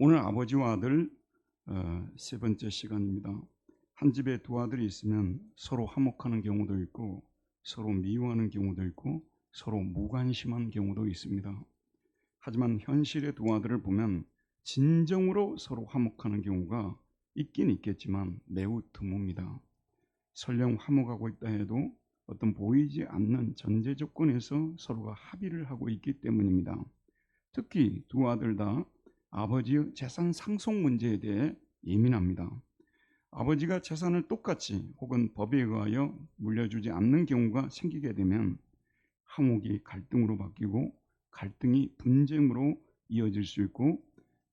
오늘 아버지와 아들 세 번째 시간입니다. 한 집에 두 아들이 있으면 서로 화목하는 경우도 있고 서로 미워하는 경우도 있고 서로 무관심한 경우도 있습니다. 하지만 현실의 두 아들을 보면 진정으로 서로 화목하는 경우가 있긴 있겠지만 매우 드뭅니다. 설령 화목하고 있다 해도 어떤 보이지 않는 전제 조건에서 서로가 합의를 하고 있기 때문입니다. 특히 두 아들 다 아버지의 재산 상속 문제에 대해 예민합니다. 아버지가 재산을 똑같이 혹은 법에 의하여 물려주지 않는 경우가 생기게 되면 화목이 갈등으로 바뀌고 갈등이 분쟁으로 이어질 수 있고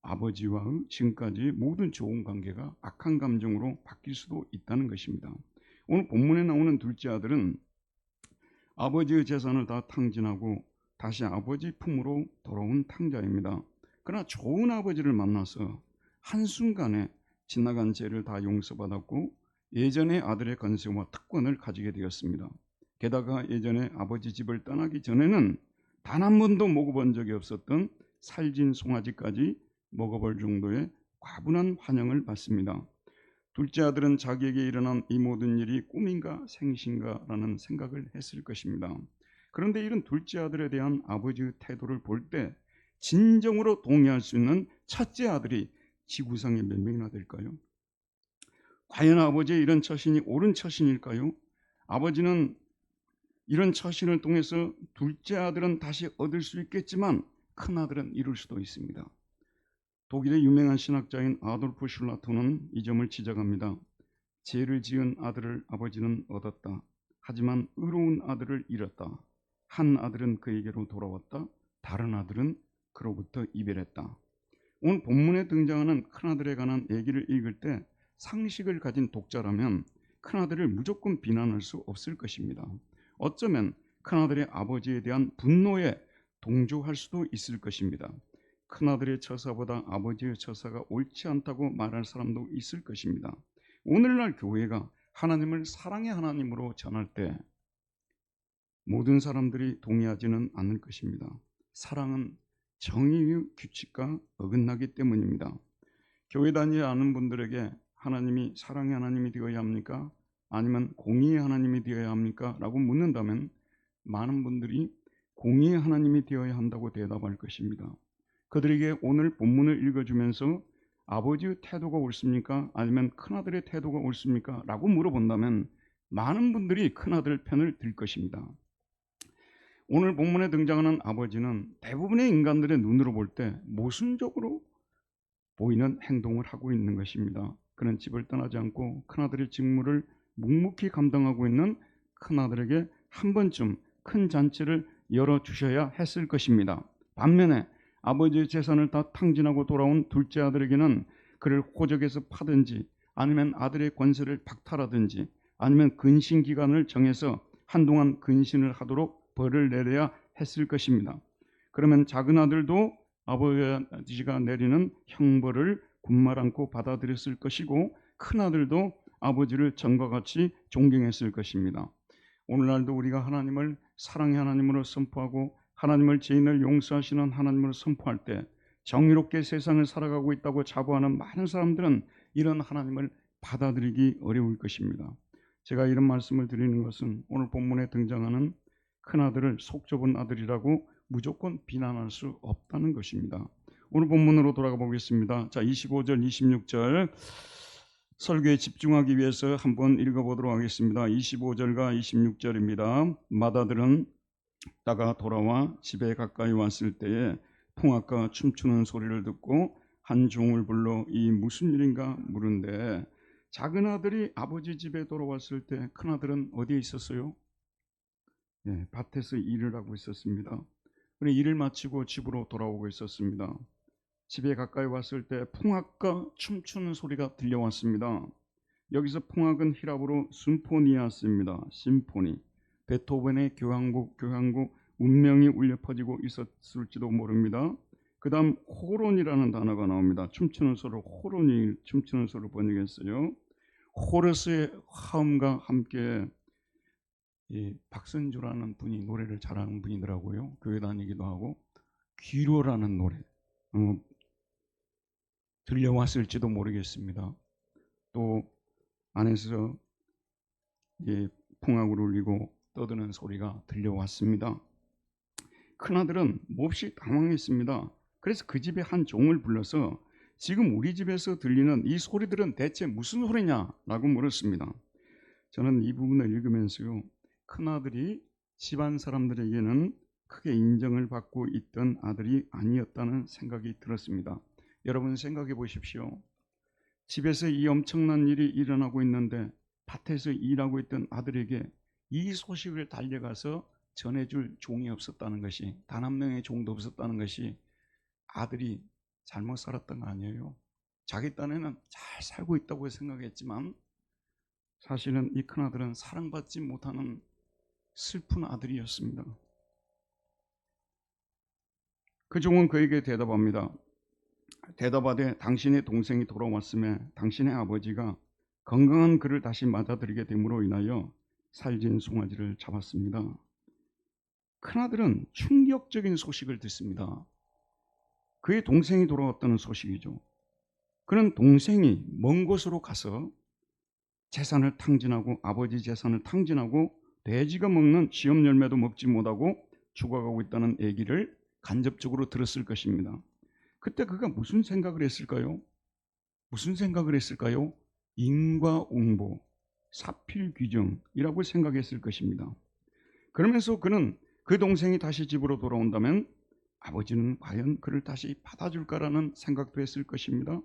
아버지와의 지금까지 모든 좋은 관계가 악한 감정으로 바뀔 수도 있다는 것입니다. 오늘 본문에 나오는 둘째 아들은 아버지의 재산을 다 탕진하고 다시 아버지 품으로 돌아온 탕자입니다. 그러나 좋은 아버지를 만나서 한순간에 지나간 죄를 다 용서받았고 예전의 아들의 권세와 특권을 가지게 되었습니다. 게다가 예전에 아버지 집을 떠나기 전에는 단 한 번도 먹어본 적이 없었던 살진 송아지까지 먹어볼 정도의 과분한 환영을 받습니다. 둘째 아들은 자기에게 일어난 이 모든 일이 꿈인가 생신가라는 생각을 했을 것입니다. 그런데 이런 둘째 아들에 대한 아버지의 태도를 볼 때 진정으로 동의할 수 있는 첫째 아들이 지구상에 몇 명이나 될까요? 과연 아버지의 이런 처신이 옳은 처신일까요? 아버지는 이런 처신을 통해서 둘째 아들은 다시 얻을 수 있겠지만 큰 아들은 잃을 수도 있습니다. 독일의 유명한 신학자인 아돌프 슐라토는 이 점을 지적합니다. 죄를 지은 아들을 아버지는 얻었다. 하지만 의로운 아들을 잃었다. 한 아들은 그에게로 돌아왔다. 다른 아들은 그로부터 이별했다. 오늘 본문에 등장하는 큰아들에 관한 얘기를 읽을 때 상식을 가진 독자라면 큰아들을 무조건 비난할 수 없을 것입니다. 어쩌면 큰아들의 아버지에 대한 분노에 동조할 수도 있을 것입니다. 큰아들의 처사보다 아버지의 처사가 옳지 않다고 말할 사람도 있을 것입니다. 오늘날 교회가 하나님을 사랑의 하나님으로 전할 때 모든 사람들이 동의하지는 않을 것입니다. 사랑은 정의의 규칙과 어긋나기 때문입니다. 교회 다니지 않은 분들에게 하나님이 사랑의 하나님이 되어야 합니까? 아니면 공의의 하나님이 되어야 합니까? 라고 묻는다면 많은 분들이 공의의 하나님이 되어야 한다고 대답할 것입니다. 그들에게 오늘 본문을 읽어주면서 아버지의 태도가 옳습니까? 아니면 큰아들의 태도가 옳습니까? 라고 물어본다면 많은 분들이 큰아들 편을 들 것입니다. 오늘 본문에 등장하는 아버지는 대부분의 인간들의 눈으로 볼 때 모순적으로 보이는 행동을 하고 있는 것입니다. 그는 집을 떠나지 않고 큰아들의 직무를 묵묵히 감당하고 있는 큰아들에게 한 번쯤 큰 잔치를 열어주셔야 했을 것입니다. 반면에 아버지의 재산을 다 탕진하고 돌아온 둘째 아들에게는 그를 호적에서 파든지 아니면 아들의 권세를 박탈하든지 아니면 근신 기간을 정해서 한동안 근신을 하도록 벌을 내려야 했을 것입니다. 그러면 작은 아들도 아버지가 내리는 형벌을 군말 않고 받아들였을 것이고 큰아들도 아버지를 전과 같이 존경했을 것입니다. 오늘날도 우리가 하나님을 사랑의 하나님으로 선포하고 하나님을 죄인을 용서하시는 하나님으로 선포할 때 정의롭게 세상을 살아가고 있다고 자부하는 많은 사람들은 이런 하나님을 받아들이기 어려울 것입니다. 제가 이런 말씀을 드리는 것은 오늘 본문에 등장하는 큰아들을 속 좁은 아들이라고 무조건 비난할 수 없다는 것입니다. 오늘 본문으로 돌아가 보겠습니다. 자, 25절, 26절 설교에 집중하기 위해서 한번 읽어보도록 하겠습니다. 25절과 26절입니다. 맏아들은 따가 돌아와 집에 가까이 왔을 때에 풍악과 춤추는 소리를 듣고 한 종을 불러 이 무슨 일인가 물은데 작은 아들이 아버지 집에 돌아왔을 때 큰아들은 어디에 있었어요? 밭에서 일을 하고 있었습니다. 그래 일을 마치고 집으로 돌아오고 있었습니다. 집에 가까이 왔을 때 풍악과 춤추는 소리가 들려왔습니다. 여기서 풍악은 히랍어로 심포니아스입니다. 심포니. 베토벤의 교향곡 운명이 울려 퍼지고 있었을지도 모릅니다. 그 다음 호론이라는 단어가 나옵니다. 춤추는 소를 호론이 춤추는 소를 번역했어요. 호러스의 화음과 함께 이 박선주라는 분이 노래를 잘하는 분이더라고요. 교회 다니기도 하고 귀로라는 노래 들려왔을지도 모르겠습니다. 또 안에서 풍악을 울리고 떠드는 소리가 들려왔습니다. 큰아들은 몹시 당황했습니다. 그래서 그 집에 한 종을 불러서 지금 우리 집에서 들리는 이 소리들은 대체 무슨 소리냐라고 물었습니다. 저는 이 부분을 읽으면서요, 큰아들이 집안 사람들에게는 크게 인정을 받고 있던 아들이 아니었다는 생각이 들었습니다. 여러분 생각해 보십시오. 집에서 이 엄청난 일이 일어나고 있는데 밭에서 일하고 있던 아들에게 이 소식을 달려가서 전해줄 종이 없었다는 것이, 단 한 명의 종도 없었다는 것이 아들이 잘못 살았던 거 아니에요. 자기 딴에는 잘 살고 있다고 생각했지만 사실은 이 큰아들은 사랑받지 못하는 슬픈 아들이었습니다. 그 종은 그에게 대답합니다. 대답하되 당신의 동생이 돌아왔음에 당신의 아버지가 건강한 그를 다시 맞아들이게 됨으로 인하여 살진 송아지를 잡았습니다. 큰아들은 충격적인 소식을 듣습니다. 그의 동생이 돌아왔다는 소식이죠. 그는 동생이 먼 곳으로 가서 재산을 탕진하고 아버지 재산을 탕진하고 돼지가 먹는 시험 열매도 먹지 못하고 죽어가고 있다는 얘기를 간접적으로 들었을 것입니다. 그때 그가 무슨 생각을 했을까요? 무슨 생각을 했을까요? 인과응보, 사필귀정이라고 생각했을 것입니다. 그러면서 그는 그 동생이 다시 집으로 돌아온다면 아버지는 과연 그를 다시 받아줄까라는 생각도 했을 것입니다.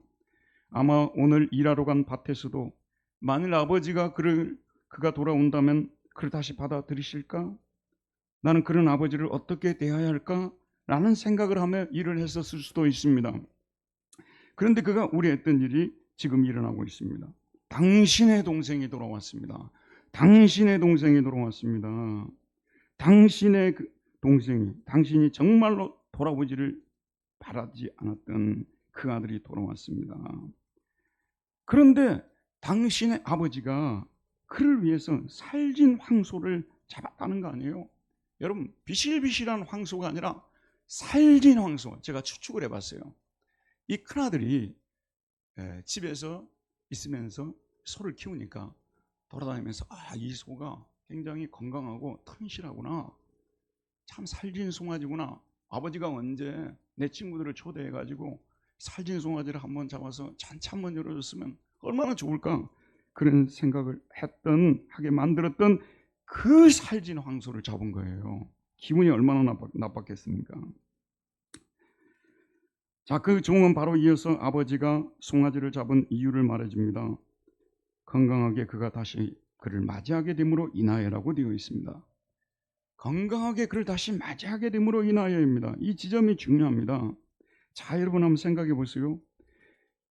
아마 오늘 일하러 간 밭에서도 만일 아버지가 그가 돌아온다면 그를 다시 받아들이실까? 나는 그런 아버지를 어떻게 대해야 할까? 라는 생각을 하며 일을 했었을 수도 있습니다. 그런데 그가 우려했던 일이 지금 일어나고 있습니다. 당신의 동생이 돌아왔습니다. 당신의 동생이 돌아왔습니다. 당신의 동생이, 당신이 정말로 돌아오지를 바라지 않았던 그 아들이 돌아왔습니다. 그런데 당신의 아버지가 그를 위해서 살진 황소를 잡았다는 거 아니에요? 여러분, 비실비실한 황소가 아니라 살진 황소, 제가 추측을 해봤어요. 이 큰아들이 집에서 있으면서 소를 키우니까 돌아다니면서 이 소가 굉장히 건강하고 튼실하구나, 참 살진 송아지구나, 아버지가 언제 내 친구들을 초대해가지고 살진 송아지를 한번 잡아서 잔치 한번 열어줬으면 얼마나 좋을까, 그런 생각을 하게 만들었던 그 살진 황소를 잡은 거예요. 기분이 얼마나 나빴겠습니까? 자, 그 종은 바로 이어서 아버지가 송아지를 잡은 이유를 말해줍니다. 건강하게 그가 다시 그를 맞이하게 됨으로 인하여라고 되어 있습니다. 건강하게 그를 다시 맞이하게 됨으로 인하여입니다. 이 지점이 중요합니다. 자, 여러분 한번 생각해 보세요.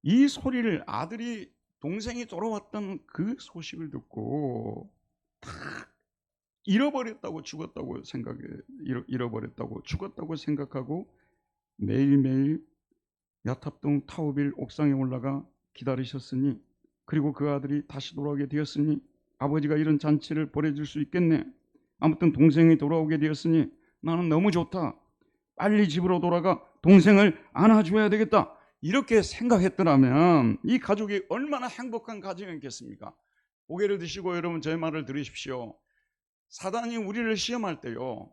이 소리를 아들이, 동생이 돌아왔다는 그 소식을 듣고 다 잃어버렸다고 죽었다고 생각하고 매일매일 야탑동 타워빌 옥상에 올라가 기다리셨으니, 그리고 그 아들이 다시 돌아오게 되었으니 아버지가 이런 잔치를 벌여줄 수 있겠네, 아무튼 동생이 돌아오게 되었으니 나는 너무 좋다, 빨리 집으로 돌아가 동생을 안아줘야 되겠다, 이렇게 생각했더라면 이 가족이 얼마나 행복한 가정이었겠습니까? 고개를 드시고 여러분 저의 말을 들으십시오. 사단이 우리를 시험할 때요,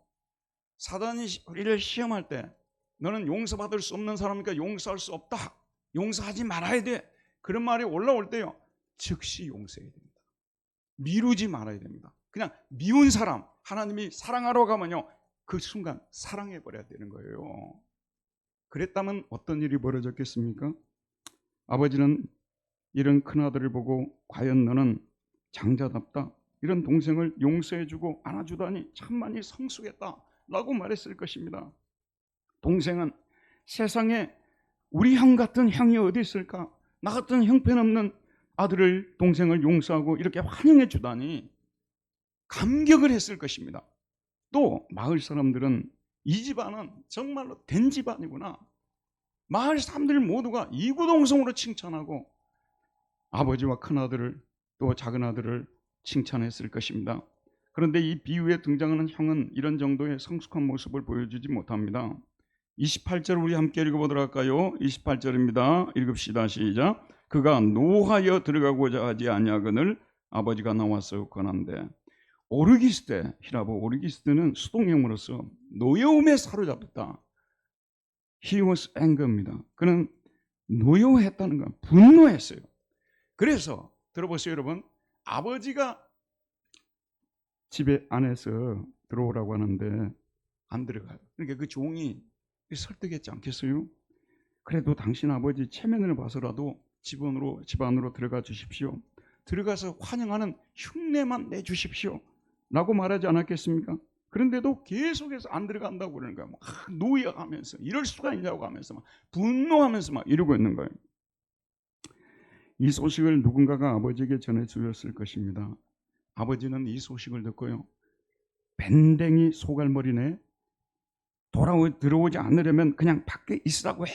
사단이 우리를 시험할 때 너는 용서받을 수 없는 사람이니까 용서할 수 없다, 용서하지 말아야 돼, 그런 말이 올라올 때요, 즉시 용서해야 됩니다. 미루지 말아야 됩니다. 그냥 미운 사람 하나님이 사랑하러 가면요, 그 순간 사랑해버려야 되는 거예요. 그랬다면 어떤 일이 벌어졌겠습니까? 아버지는 이런 큰아들을 보고 과연 너는 장자답다, 이런 동생을 용서해주고 안아주다니 참만이 성숙했다 라고 말했을 것입니다. 동생은 세상에 우리 형 같은 형이 어디 있을까, 나 같은 형편없는 아들을, 동생을 용서하고 이렇게 환영해 주다니 감격을 했을 것입니다. 또 마을 사람들은 이 집안은 정말로 된 집안이구나, 마을 사람들 모두가 이구동성으로 칭찬하고 아버지와 큰아들을, 또 작은아들을 칭찬했을 것입니다. 그런데 이 비유에 등장하는 형은 이런 정도의 성숙한 모습을 보여주지 못합니다. 28절 우리 함께 읽어보도록 할까요? 28절입니다. 읽읍시다. 시작. 그가 노하여 들어가고자 하지 아니하거늘 아버지가 나와서 권한대. 오르기스테, 히라보 오르기스테는 수동형으로서 노여움에 사로잡혔다. He was anger입니다. 그는 노여워했다는 건 분노했어요. 그래서 들어보세요 여러분. 아버지가 집에 안에서 들어오라고 하는데 안 들어가요. 그러니까 그 종이 설득했지 않겠어요? 그래도 당신 아버지 체면을 봐서라도 집 안으로 들어가 주십시오. 들어가서 환영하는 흉내만 내주십시오. 라고 말하지 않았겠습니까? 그런데도 계속해서 안 들어간다고 그러는 거야. 막 노여하면서 이럴 수가 있냐고 하면서 막 분노하면서 막 이러고 있는 거예요. 이 소식을 누군가가 아버지에게 전해주었을 것입니다. 아버지는 이 소식을 듣고요. 밴댕이 소갈머리네. 들어오지 않으려면 그냥 밖에 있으라고 해.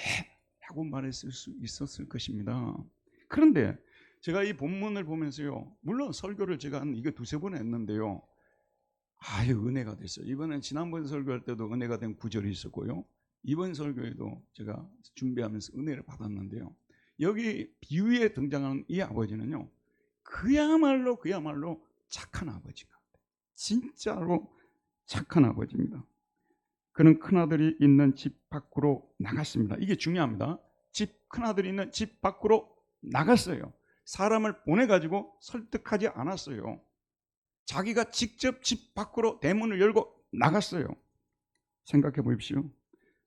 라고 말했을 수 있었을 것입니다. 그런데 제가 이 본문을 보면서요. 물론 설교를 제가 이게 두세 번 했는데요. 은혜가 됐어요. 이번엔 지난번 설교할 때도 은혜가 된 구절이 있었고요. 이번 설교에도 제가 준비하면서 은혜를 받았는데요. 여기 비유에 등장하는 이 아버지는요. 그야말로 착한 아버지가. 진짜로 착한 아버지입니다. 그는 큰아들이 있는 집 밖으로 나갔습니다. 이게 중요합니다. 큰아들이 있는 집 밖으로 나갔어요. 사람을 보내가지고 설득하지 않았어요. 자기가 직접 집 밖으로 대문을 열고 나갔어요. 생각해 보십시오.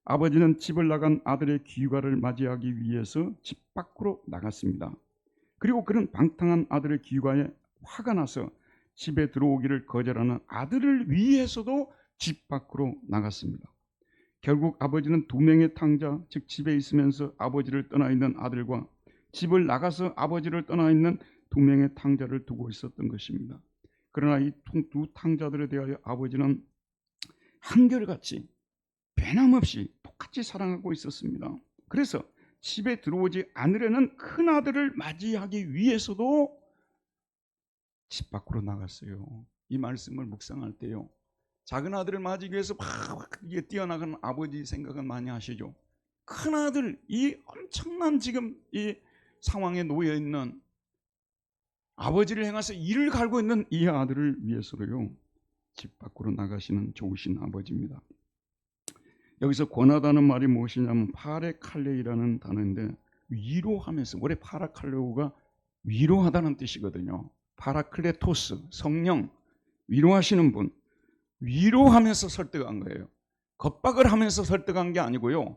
아버지는 집을 나간 아들의 귀가를 맞이하기 위해서 집 밖으로 나갔습니다. 그리고 그는 방탕한 아들의 귀가에 화가 나서 집에 들어오기를 거절하는 아들을 위해서도 집 밖으로 나갔습니다. 결국 아버지는 두 명의 탕자, 즉 집에 있으면서 아버지를 떠나 있는 아들과 집을 나가서 아버지를 떠나 있는 두 명의 탕자를 두고 있었던 것입니다. 그러나 이 두 탕자들에 대하여 아버지는 한결같이 변함없이 똑같이 사랑하고 있었습니다. 그래서 집에 들어오지 않으려는 큰아들을 맞이하기 위해서도 집 밖으로 나갔어요. 이 말씀을 묵상할 때요. 작은 아들을 맞이하기 위해서 막 뛰어나가는 아버지 생각은 많이 하시죠. 큰아들, 이 엄청난 지금 이 상황에 놓여 있는 아버지를 향해서 이를 갈고 있는 이 아들을 위해서도요. 집 밖으로 나가시는 좋으신 아버지입니다. 여기서 권하다는 말이 무엇이냐면 파레칼레이라는 단어인데 위로하면서, 원래 파라칼레오가 위로하다는 뜻이거든요. 파라클레토스, 성령, 위로하시는 분, 위로하면서 설득한 거예요. 겁박을 하면서 설득한 게 아니고요.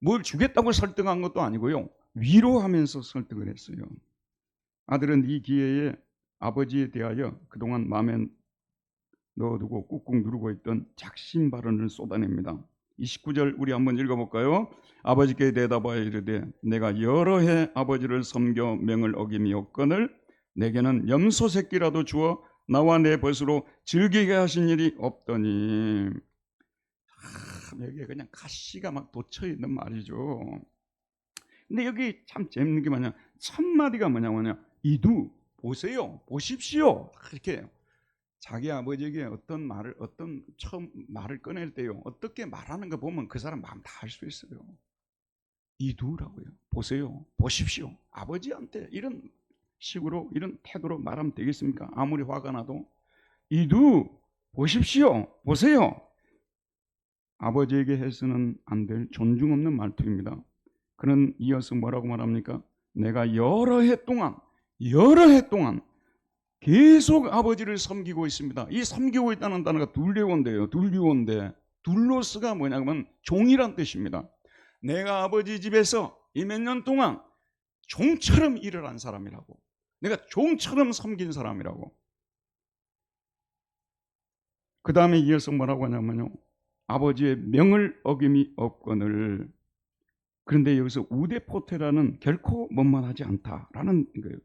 뭘 주겠다고 설득한 것도 아니고요. 위로하면서 설득을 했어요. 아들은 이 기회에 아버지에 대하여 그동안 마음에 넣어두고 꾹꾹 누르고 있던 작심 발언을 쏟아냅니다. 29절 우리 한번 읽어볼까요? 아버지께 대답하여 이르되 내가 여러 해 아버지를 섬겨 명을 어김이 없거늘 내게는 염소 새끼라도 주어 나와 내 벗으로 즐기게 하신 일이 없더니. 여기에 그냥 가시가 막 돋쳐있는 말이죠. 근데 여기 참 재밌는 게 뭐냐, 첫 마디가 뭐냐, 이두 보세요, 보십시오. 이렇게 자기 아버지에게 처음 말을 꺼낼 때요, 어떻게 말하는 거 보면 그 사람 마음 다 알 수 있어요. 이두라고요. 보세요, 보십시오. 아버지한테 이런 식으로, 이런 태도로 말하면 되겠습니까? 아무리 화가 나도 이두 보십시오, 보세요. 아버지에게 해서는 안 될 존중 없는 말투입니다. 그는 이어서 뭐라고 말합니까? 내가 여러 해 동안 계속 아버지를 섬기고 있습니다. 이 섬기고 있다는 단어가 둘리온데요. 둘리온데, 둘로스가 뭐냐면 종이란 뜻입니다. 내가 아버지 집에서 이 몇 년 동안 종처럼 일을 한 사람이라고, 내가 종처럼 섬긴 사람이라고. 그 다음에 이어서 뭐라고 하냐면요, 아버지의 명을 어김이 없거늘. 그런데 여기서 우데포테라는 결코 원만하지 않다라는 거예요.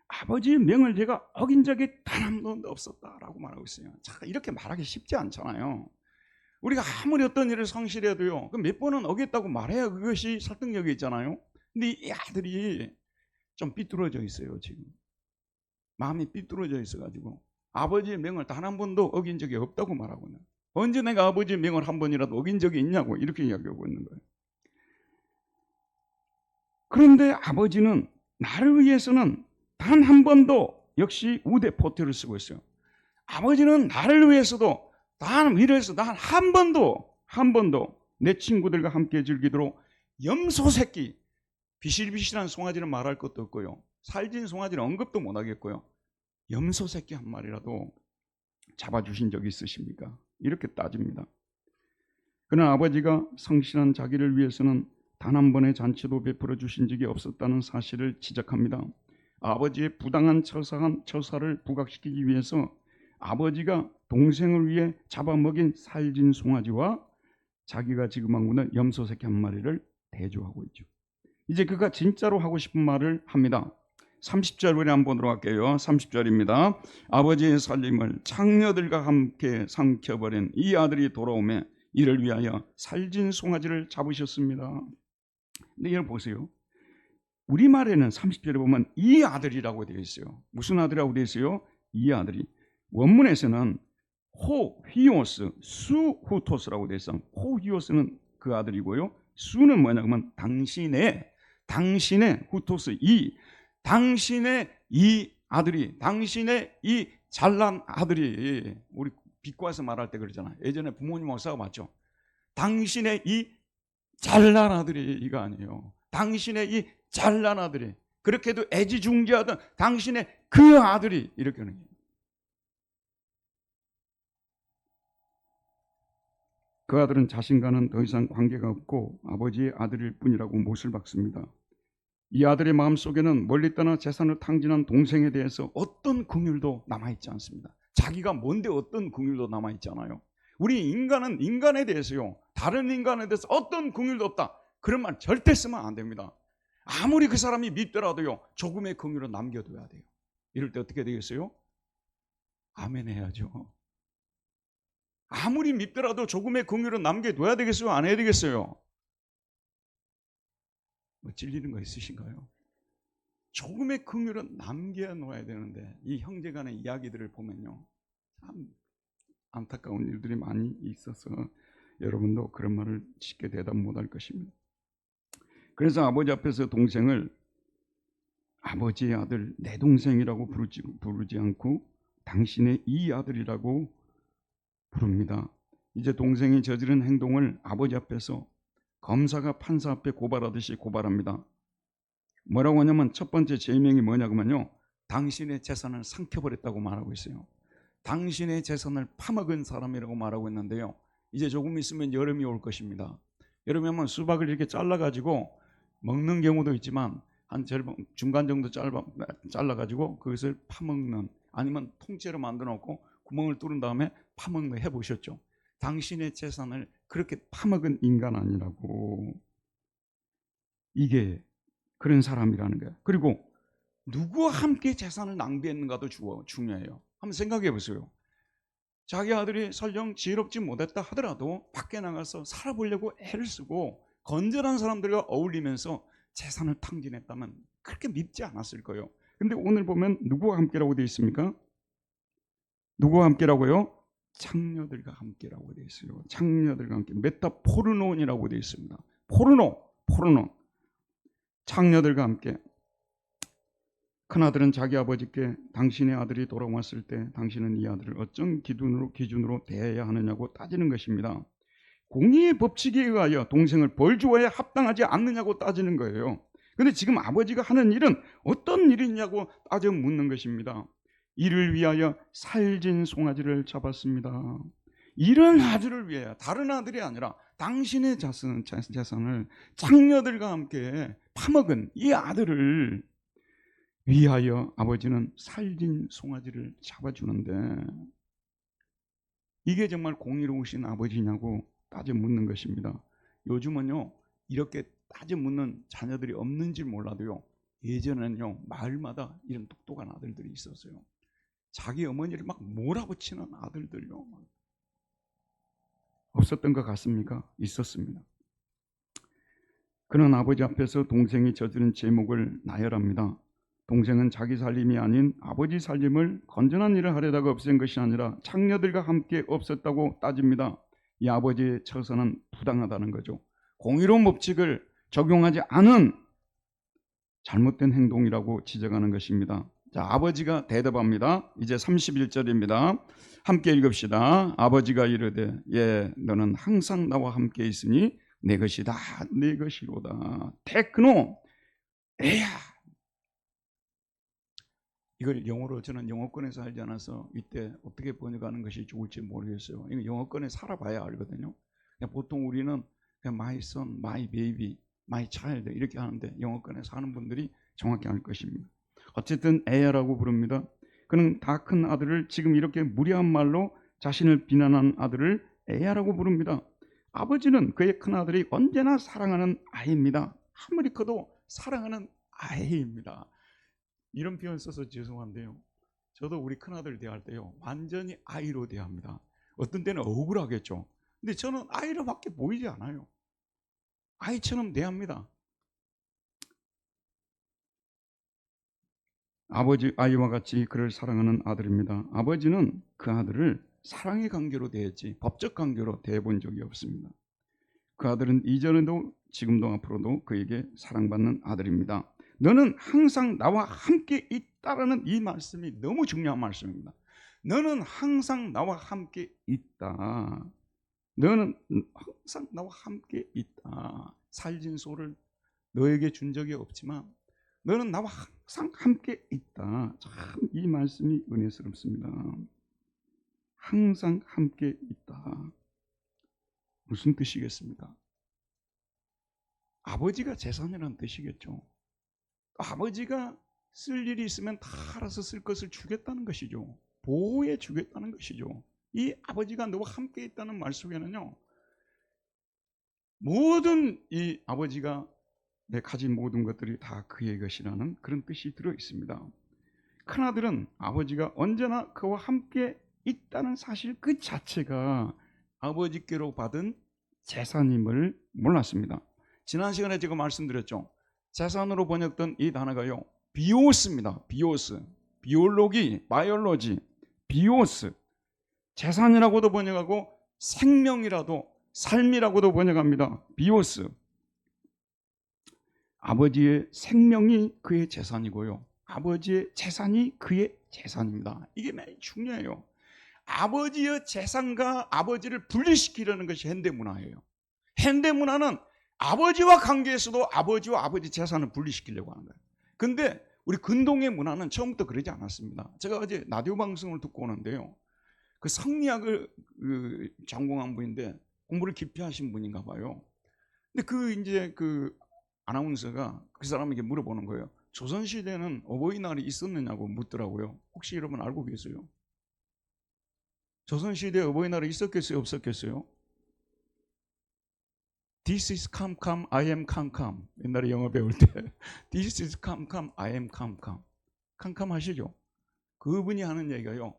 아버지의 명을 제가 어긴 적이 단 한 번도 없었다라고 말하고 있어요. 자, 이렇게 말하기 쉽지 않잖아요. 우리가 아무리 어떤 일을 성실해도요, 몇 번은 어겼다고 말해야 그것이 설득력이 있잖아요. 근데 이 아들이 좀 삐뚤어져 있어요. 지금 마음이 삐뚤어져 있어가지고 아버지의 명을 단 한 번도 어긴 적이 없다고 말하고 있는. 언제 내가 아버지의 명을 한 번이라도 어긴 적이 있냐고 이렇게 이야기하고 있는 거예요. 그런데 아버지는 나를 위해서는 단 한 번도 역시 우대포트를 쓰고 있어요. 아버지는 나를 위해서도 위로해서 단 한 번도 내 친구들과 함께 즐기도록 염소 새끼, 비실비실한 송아지는 말할 것도 없고요. 살진 송아지는 언급도 못 하겠고요. 염소 새끼 한 마리라도 잡아주신 적이 있으십니까? 이렇게 따집니다. 그러나 아버지가 성실한 자기를 위해서는 단 한 번의 잔치도 베풀어 주신 적이 없었다는 사실을 지적합니다. 아버지의 부당한 처사를 부각시키기 위해서 아버지가 동생을 위해 잡아먹인 살진 송아지와 자기가 지금 한 거는 염소 새끼 한 마리를 대조하고 있죠. 이제 그가 진짜로 하고 싶은 말을 합니다. 30절 우리 한번 보도록 할게요. 30절입니다. 아버지의 살림을 창녀들과 함께 삼켜버린 이 아들이 돌아오매 이를 위하여 살진 송아지를 잡으셨습니다. 근데 이걸 보세요. 우리말에는 30절에 보면 이 아들이라고 되어 있어요. 무슨 아들이라고 되어 있어요? 이 아들이. 원문에서는 호휘오스, 수후토스라고 되어 있어요. 호휘오스는 그 아들이고요. 수는 뭐냐 그러면 당신의 후토스 당신의 이 아들이, 당신의 이 잘난 아들이, 우리 비과에서 말할 때 그러잖아요. 예전에 부모님 목사가 맞죠. 당신의 이 잘난 아들이 이가 아니에요. 당신의 이 잘난 아들이, 그렇게도 애지중지하던 당신의 그 아들이 이렇게 하는 거예요. 그 아들은 자신과는 더 이상 관계가 없고 아버지의 아들일 뿐이라고 못을 박습니다. 이 아들의 마음속에는 멀리 떠나 재산을 탕진한 동생에 대해서 어떤 긍휼도 남아있지 않습니다. 자기가 뭔데 어떤 긍휼도 남아있잖아요. 우리 인간은 인간에 대해서요, 다른 인간에 대해서 어떤 긍휼도 없다, 그런 말 절대 쓰면 안 됩니다. 아무리 그 사람이 밉더라도요, 조금의 긍휼은 남겨둬야 돼요. 이럴 때 어떻게 되겠어요? 아멘 해야죠. 아무리 밉더라도 조금의 긍휼은 남겨둬야 되겠어요? 안 해야 되겠어요? 뭐 찔리는 거 있으신가요? 조금의 긍휼은 남겨놓아야 되는데 이 형제 간의 이야기들을 보면요, 참 안타까운 일들이 많이 있어서 여러분도 그런 말을 쉽게 대답 못할 것입니다. 그래서 아버지 앞에서 동생을 아버지의 아들, 내 동생이라고 부르지 않고 당신의 이 아들이라고 부릅니다. 이제 동생이 저지른 행동을 아버지 앞에서 검사가 판사 앞에 고발하듯이 고발합니다. 뭐라고 하냐면 첫 번째 죄명이 뭐냐면요, 당신의 재산을 삼켜버렸다고 말하고 있어요. 당신의 재산을 파먹은 사람이라고 말하고 있는데요, 이제 조금 있으면 여름이 올 것입니다. 여름에 하면 수박을 이렇게 잘라가지고 먹는 경우도 있지만 한 절반 중간 정도 잘라가지고 그것을 파먹는, 아니면 통째로 만들어 놓고 구멍을 뚫은 다음에 파먹는, 해보셨죠? 당신의 재산을 그렇게 파먹은 인간 아니라고. 이게 그런 사람이라는 거예요. 그리고 누구와 함께 재산을 낭비했는가도 중요해요. 한번 생각해 보세요. 자기 아들이 설령 지혜롭지 못했다 하더라도 밖에 나가서 살아보려고 애를 쓰고 건전한 사람들과 어울리면서 재산을 탕진했다면 그렇게 밉지 않았을 거예요. 근데 오늘 보면 누구와 함께라고 되어 있습니까? 누구와 함께라고요? 창녀들과 함께라고 되어 있어요. 창녀들과 함께. 메타포르논이라고 되어 있습니다. 포르노. 창녀들과 함께. 큰아들은 자기 아버지께 당신의 아들이 돌아왔을 때 당신은 이 아들을 어떤 기준으로 대해야 하느냐고 따지는 것입니다. 공의의 법칙에 의하여 동생을 벌주어야 합당하지 않느냐고 따지는 거예요. 그런데 지금 아버지가 하는 일은 어떤 일이냐고 따져 묻는 것입니다. 이를 위하여 살진 송아지를 잡았습니다. 이런 아들을 위하여, 다른 아들이 아니라 당신의 재산을 창녀들과 함께 파먹은 이 아들을 위하여 아버지는 살진 송아지를 잡아주는데, 이게 정말 공의로우신 아버지냐고 따져 묻는 것입니다. 요즘은요, 이렇게 따져 묻는 자녀들이 없는지 몰라도요, 예전에는요, 마을마다 이런 똑똑한 아들들이 있었어요. 자기 어머니를 막 몰아붙이는 아들들요, 없었던 것 같습니까? 있었습니다. 그는 아버지 앞에서 동생이 저지른 제목을 나열합니다. 동생은 자기 살림이 아닌 아버지 살림을 건전한 일을 하려다가 없앤 것이 아니라 창녀들과 함께 없었다고 따집니다. 이 아버지의 처사는 부당하다는 거죠. 공의로운 법칙을 적용하지 않은 잘못된 행동이라고 지적하는 것입니다. 자, 아버지가 대답합니다. 이제 31절입니다. 함께 읽읍시다. 아버지가 이르되 예 너는 항상 나와 함께 있으니 내 것이 다 내 것이로다. 테크노 에야. 이걸 영어로 저는 영어권에서 알지 않아서 이때 어떻게 번역하는 것이 좋을지 모르겠어요. 이거 영어권에 살아봐야 알거든요. 보통 우리는 그냥 my son, my baby, my child 이렇게 하는데 영어권에 사는 분들이 정확히 알 것입니다. 어쨌든 에야라고 부릅니다. 그는 다 큰 아들을 지금 이렇게 무례한 말로 자신을 비난한 아들을 에야라고 부릅니다. 아버지는 그의 큰 아들이 언제나 사랑하는 아이입니다. 아무리 커도 사랑하는 아이입니다. 이런 표현 써서 죄송한데요. 저도 우리 큰아들 대할 때요. 완전히 아이로 대합니다. 어떤 때는 억울하겠죠. 근데 저는 아이로밖에 보이지 않아요. 아이처럼 대합니다. 아버지 아이와 같이 그를 사랑하는 아들입니다. 아버지는 그 아들을 사랑의 관계로 대했지 법적 관계로 대해본 적이 없습니다. 그 아들은 이전에도 지금도 앞으로도 그에게 사랑받는 아들입니다. 너는 항상 나와 함께 있다라는 이 말씀이 너무 중요한 말씀입니다. 너는 항상 나와 함께 있다. 너는 항상 나와 함께 있다. 살진 소를 너에게 준 적이 없지만 너는 나와 항상 함께 있다. 참 이 말씀이 은혜스럽습니다. 항상 함께 있다. 무슨 뜻이겠습니까? 아버지가 재산이라는 뜻이겠죠. 아버지가 쓸 일이 있으면 다 알아서 쓸 것을 주겠다는 것이죠. 보호해 주겠다는 것이죠. 이 아버지가 너와 함께 있다는 말 속에는요, 모든 이 아버지가 내 가진 모든 것들이 다 그의 것이라는 그런 뜻이 들어 있습니다. 큰아들은 아버지가 언제나 그와 함께 있다는 사실 그 자체가 아버지께로 받은 재산임을 몰랐습니다. 지난 시간에 제가 말씀드렸죠. 재산으로 번역된 이 단어가요, 비오스입니다. 비오스, 비올로기, 바이올로지, 비오스. 재산이라고도 번역하고 생명이라도 삶이라고도 번역합니다. 비오스. 아버지의 생명이 그의 재산이고요, 아버지의 재산이 그의 재산입니다. 이게 매우 중요해요. 아버지의 재산과 아버지를 분리시키려는 것이 현대문화예요. 현대문화는 아버지와 관계에서도 아버지와 아버지 재산을 분리시키려고 하는 거예요. 근데 우리 근동의 문화는 처음부터 그러지 않았습니다. 제가 어제 라디오 방송을 듣고 오는데요, 그 성리학을 전공한 분인데 공부를 깊이 하신 분인가 봐요. 근데 이제 그 아나운서가 그 사람에게 물어보는 거예요. 조선시대에는 어버이날이 있었느냐고 묻더라고요. 혹시 여러분 알고 계세요? 조선시대에 어버이날이 있었겠어요? 없었겠어요? This is come come, I am come come. 옛날에 영어 배울 때 This is come come, I am come come. 캄캄하시죠? 그분이 하는 얘기가요,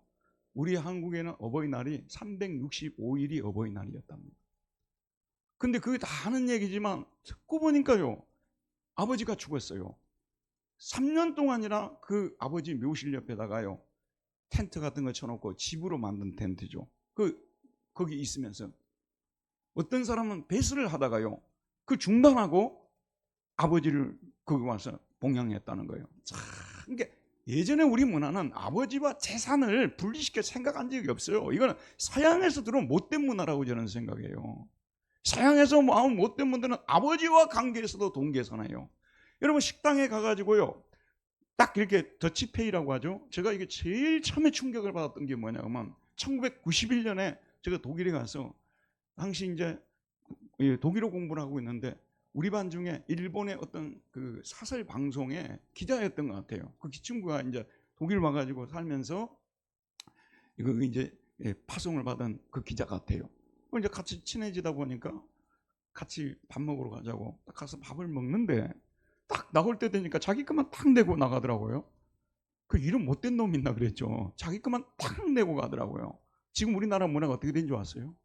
우리 한국에는 어버이날이 365일이 어버이날이었답니다. 근데 그게 다 하는 얘기지만 듣고 보니까요, 아버지가 죽었어요. 3년 동안이나 그 아버지 묘실 옆에다가요, 텐트 같은 거 쳐놓고 집으로 만든 텐트죠. 거기 있으면서 어떤 사람은 배설을 하다가요, 그 중단하고 아버지를 거기 와서 봉양했다는 거예요. 참, 그러니까 예전에 우리 문화는 아버지와 재산을 분리시켜 생각한 적이 없어요. 이거는 서양에서 들어온 못된 문화라고 저는 생각해요. 서양에서 나온 못된 문화는 아버지와 관계에서도 동계선해요. 여러분 식당에 가가지고요, 딱 이렇게 더치페이라고 하죠. 제가 이게 제일 처음에 충격을 받았던 게 뭐냐면 1991년에 제가 독일에 가서 당시 이제 독일어 공부를 하고 있는데 우리 반 중에 일본의 어떤 그 사설 방송의 기자였던 것 같아요. 그 친구가 이제 독일 와가지고 살면서 이거 이제 파송을 받은 그 기자 같아요. 이제 같이 친해지다 보니까 같이 밥 먹으러 가자고 딱 가서 밥을 먹는데 딱 나올 때 되니까 자기 것만 탁 내고 나가더라고요. 그 이런 못된 놈 있나 그랬죠. 자기 것만 탁 내고 가더라고요. 지금 우리나라 문화가 어떻게 된 줄 아세요?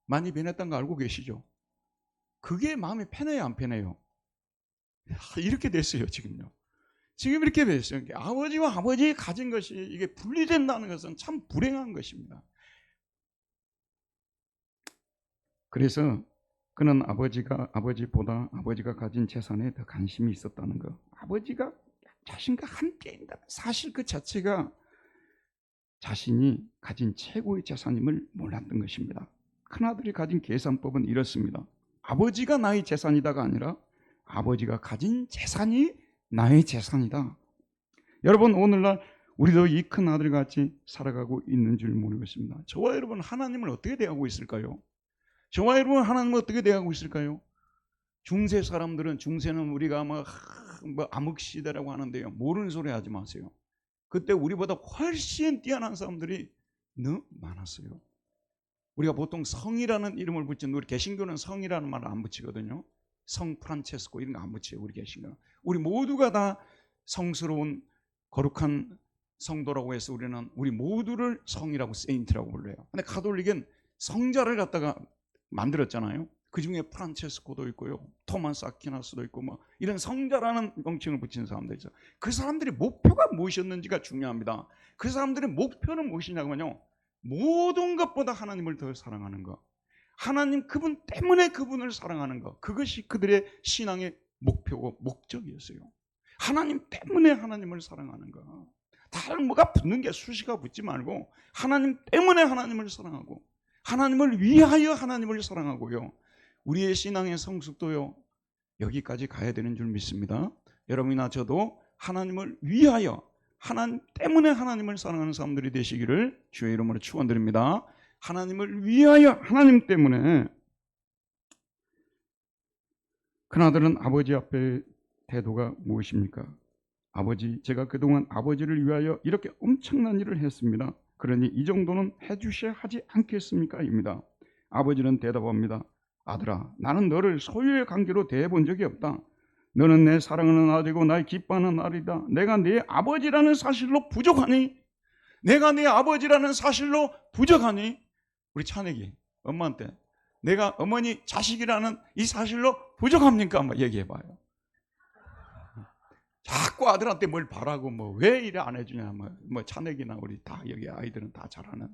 많이 변했다는 거 알고 계시죠? 그게 마음이 편해요, 안 편해요? 이렇게 됐어요, 지금요. 지금 이렇게 됐어요. 아버지와 아버지의 가진 것이 이게 분리된다는 것은 참 불행한 것입니다. 그래서 그는 아버지보다 아버지가 가진 재산에 더 관심이 있었다는 거. 아버지가 자신과 함께 있다는 사실 그 자체가 자신이 가진 최고의 재산임을 몰랐던 것입니다. 큰아들이 가진 계산법은 이렇습니다. 아버지가 나의 재산이다가 아니라 아버지가 가진 재산이 나의 재산이다. 여러분, 오늘날 우리도 이 큰아들 같이 살아가고 있는 줄 모르겠습니다. 저와 여러분 하나님을 어떻게 대하고 있을까요? 저와 여러분 하나님을 어떻게 대하고 있을까요? 중세 사람들은, 중세는 우리가 뭐 암흑시대라고 하는데요, 모르는 소리 하지 마세요. 그때 우리보다 훨씬 뛰어난 사람들이 너무 많았어요. 우리가 보통 성이라는 이름을 붙이는, 우리 개신교는 성이라는 말을 안 붙이거든요. 성 프란체스코 이런 거 안 붙여요. 우리 개신교는. 우리 모두가 다 성스러운 거룩한 성도라고 해서 우리 모두를 성이라고, 세인트라고 불러요. 근데 가톨릭은 성자를 갖다가 만들었잖아요. 그 중에 프란체스코도 있고요, 토마스 아퀴나스도 있고 뭐 이런 성자라는 명칭을 붙인 사람들 있어요. 그 사람들의 목표가 무엇이었는지가 중요합니다. 그 사람들의 목표는 무엇이냐면요, 모든 것보다 하나님을 더 사랑하는 것, 하나님 그분 때문에 그분을 사랑하는 것, 그것이 그들의 신앙의 목표고 목적이었어요. 하나님 때문에 하나님을 사랑하는 것. 다른 뭐가 붙는 게 수시가 붙지 말고 하나님 때문에 하나님을 사랑하고 하나님을 위하여 하나님을 사랑하고요. 우리의 신앙의 성숙도요, 여기까지 가야 되는 줄 믿습니다. 여러분이나 저도 하나님을 위하여, 하나님 때문에 하나님을 사랑하는 사람들이 되시기를 주의 이름으로 축원드립니다. 하나님을 위하여, 하나님 때문에. 큰아들은 아버지 앞에 태도가 무엇입니까? 아버지, 제가 그동안 아버지를 위하여 이렇게 엄청난 일을 했습니다. 그러니 이 정도는 해주셔야 하지 않겠습니까? 입니다. 아버지는 대답합니다. 아들아, 나는 너를 소유의 관계로 대해본 적이 없다. 너는 내 사랑하는 아들이고 나의 기뻐하는 아들이다. 내가 네 아버지라는 사실로 부족하니? 내가 네 아버지라는 사실로 부족하니? 우리 찬혁이 엄마한테 내가 어머니 자식이라는 이 사실로 부족합니까? 한번 얘기해봐요. 자꾸 아들한테 뭘 바라고 뭐 왜 이래 안 해주냐, 뭐 찬혁이나 우리 다 여기 아이들은 다 잘하는데,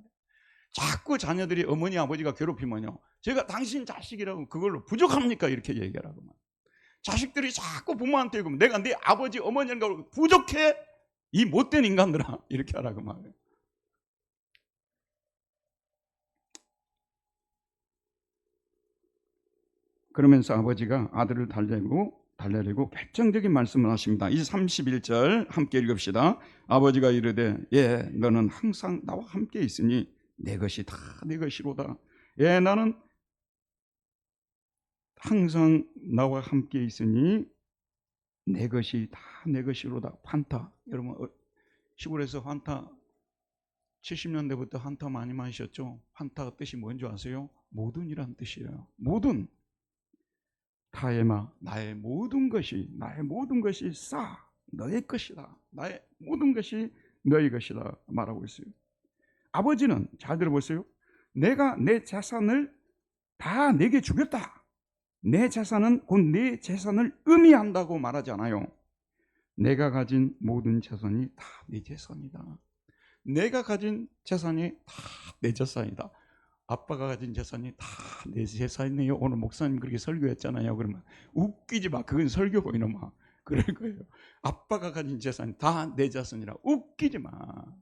자꾸 자녀들이 어머니 아버지가 괴롭히면요, 제가 당신 자식이라고 그걸로 부족합니까? 이렇게 얘기하라고. 자식들이 자꾸 부모한테 그러면 내가 네 아버지 어머니라고 부족해? 이 못된 인간들아, 이렇게 하라고 말해요. 그러면서 아버지가 아들을 달래려고 결정적인 말씀을 하십니다. 이 31절 함께 읽읍시다. 아버지가 이르되 예, 너는 항상 나와 함께 있으니 내 것이 다 내 것이로다. 예, 나는 항상 나와 함께 있으니 내 것이 다 내 것이로다. 환타, 여러분 시골에서 환타 70년대부터 환타 많이 마셨죠? 환타 뜻이 뭔지 아세요? 모든이란 뜻이에요. 모든. 타에마, 나의 모든 것이 싸 너의 것이다. 나의 모든 것이 너의 것이다 말하고 있어요. 아버지는 잘 들어보세요. 내가 내 재산을 다 내게 주겠다. 내 재산은 곧 내 재산을 의미한다고 말하지 않아요. 내가 가진 모든 재산이 다 내 재산이다. 내가 가진 재산이 다 내 재산이다. 아빠가 가진 재산이 다 내 재산이네요. 오늘 목사님 그렇게 설교했잖아요. 그러면 웃기지 마. 그건 설교고 이놈아. 그럴 거예요. 아빠가 가진 재산이 다 내 재산이라 웃기지 마.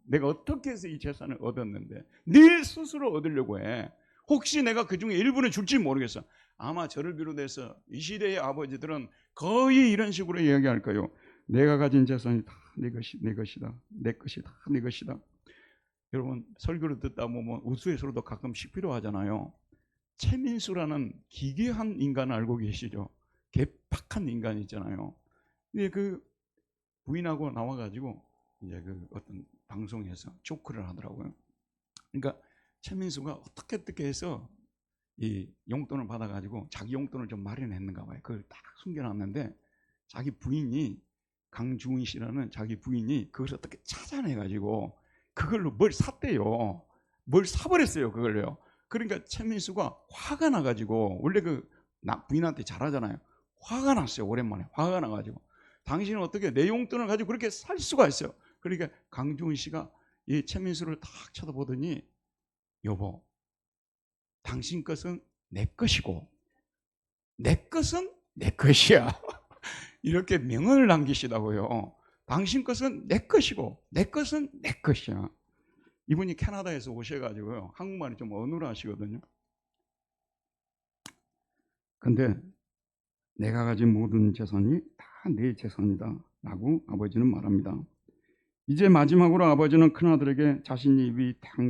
내가 어떻게 해서 이 재산을 얻었는데 네 스스로 얻으려고 해. 혹시 내가 그 중에 일부는 줄지 모르겠어. 아마 저를 비롯해서 이 시대의 아버지들은 거의 이런 식으로 이야기할 거예요. 내가 가진 재산이 다 내 것이다. 내 것이 다 내 것이다. 여러분 설교를 듣다 보면 우스갯소리도 가끔씩 필요하잖아요. 최민수라는 기괴한 인간 알고 계시죠? 개팍한 인간 있잖아요. 근데 그 부인하고 나와가지고 이제 그 어떤 방송에서 조크를 하더라고요. 그러니까 최민수가 어떻게 해서 이 용돈을 받아가지고 자기 용돈을 좀 마련했는가 봐요. 그걸 딱 숨겨놨는데 자기 부인이, 강주은 씨라는 자기 부인이 그걸 어떻게 찾아내가지고 그걸로 뭘 샀대요. 뭘 사버렸어요, 그걸로요. 그러니까 최민수가 화가 나가지고, 원래 그 부인한테 잘하잖아요. 화가 났어요, 오랜만에. 화가 나가지고 당신은 어떻게 내 용돈을 가지고 그렇게 살 수가 있어요? 그러니까 강주훈 씨가 이 최민수를 딱 쳐다보더니 여보, 당신 것은 내 것이고 내 것은 내 것이야. 이렇게 명언을 남기시다고요. 당신 것은 내 것이고 내 것은 내 것이야. 이분이 캐나다에서 오셔가지고요, 한국말이 좀 어눌하시거든요. 근데 내가 가진 모든 재산이 다 내 재산이다 라고 아버지는 말합니다. 이제 마지막으로 아버지는 큰아들에게 자신이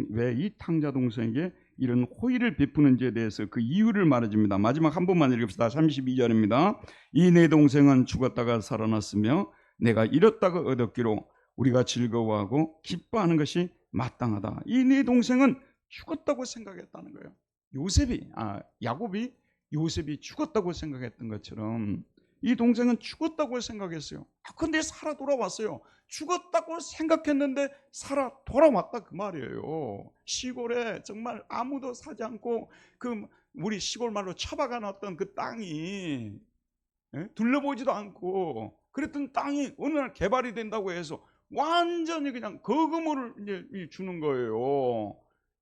왜 이 탕자 동생에게 이런 호의를 베푸는지에 대해서 그 이유를 말해줍니다. 마지막 한 번만 읽읍시다. 32절입니다. 이 내 동생은 죽었다가 살아났으며 내가 잃었다가 얻었기로 우리가 즐거워하고 기뻐하는 것이 마땅하다. 이 내 동생은 죽었다고 생각했다는 거예요. 야곱이 요셉이 죽었다고 생각했던 것처럼 이 동생은 죽었다고 생각했어요. 근데 살아 돌아왔어요. 죽었다고 생각했는데 살아 돌아왔다 그 말이에요. 시골에 정말 아무도 사지 않고 그 우리 시골 말로 처박아 놨던 그 땅이, 둘러보지도 않고 그랬던 땅이 어느 날 개발이 된다고 해서 완전히 그냥 거금을 이제 주는 거예요.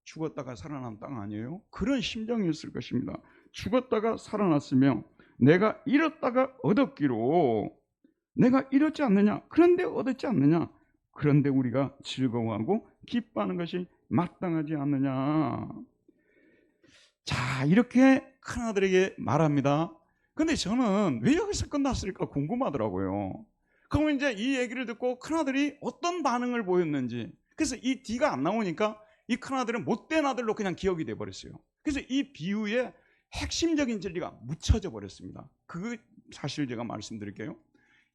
죽었다가 살아난 땅 아니에요? 그런 심정이었을 것입니다. 죽었다가 살아났으며 내가 잃었다가 얻었기로, 내가 잃었지 않느냐? 그런데 얻었지 않느냐? 그런데 우리가 즐거워하고 기뻐하는 것이 마땅하지 않느냐? 자, 이렇게 큰아들에게 말합니다. 근데 저는 왜 여기서 끝났을까 궁금하더라고요. 그러면 이제 이 얘기를 듣고 큰아들이 어떤 반응을 보였는지, 그래서 이 D가 안 나오니까 이 큰아들은 못된 아들로 그냥 기억이 돼버렸어요. 그래서 이 비유에 핵심적인 진리가 묻혀져 버렸습니다. 그 사실 제가 말씀드릴게요.